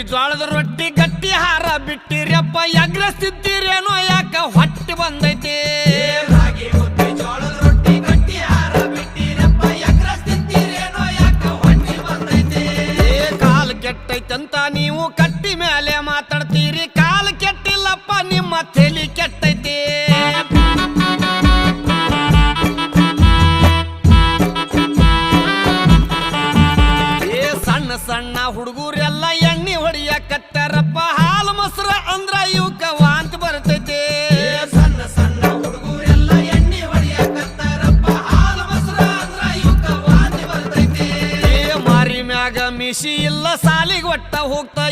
ಜೋಳದ ರೊಟ್ಟಿ ಗಟ್ಟಿ ಹಾರ ಬಿಟ್ಟಿರಪ್ಪ ಎಗ್ರಸ್ತಿದ್ದೀರೇನೋ ಯಾಕ ಹೊಟ್ಟೆ ಬಂದೈತಿ ರಾಗಿ ಮುದ್ದೆ ಜೋಳದ ರೊಟ್ಟಿ ಗಟ್ಟಿ ಹಾರ ಬಿಟ್ಟಿರಪ್ಪ ಎಗ್ರಸ್ತಿದ್ದೀರೇನೋ ಯಾಕ ಹೊಟ್ಟೆ ಬಂದೈತಿ ಕಾಲ್ ಕೆಟ್ಟೈತಂತ ನೀವು ಕಟ್ಟಿ ಮೇಲೆ ಮಾತಾಡ್ತೀರಿ ಕಾಲ್ ಕೆಟ್ಟಿಲ್ಲಪ್ಪ ನಿಮ್ಮ ತಲಿ ಕೆಟ್ಟೈತಿ ಸಣ್ಣ ಸಣ್ಣ ಹುಡುಗರೆಲ್ಲ ಎಣ್ಣೆ ಹೊಡಿಯಕತ್ತಾರಪ್ಪ ಹಾಲು ಮೊಸರ ಅಂದ್ರ ಇವಕ್ಕ ವಾಂತಿ ಬರ್ತೈತಿ ಸಣ್ಣ ಸಣ್ಣ ಹುಡುಗರೆಲ್ಲ ಎಣ್ಣೆ ಹೊಡಿಯಕತ್ತಾರಪ್ಪ ಹಾಲು ಮೊಸರ ಅಂದ್ರ ಇವಕ್ಕ ವಾಂತಿ ಬರ್ತೈತಿ ಮಾರಿ ಮ್ಯಾಗ ಮಿಶಿ ಇಲ್ಲ ಸಾಲಿಗೆ ಒಟ್ಟ ಹೋಗ್ತಾ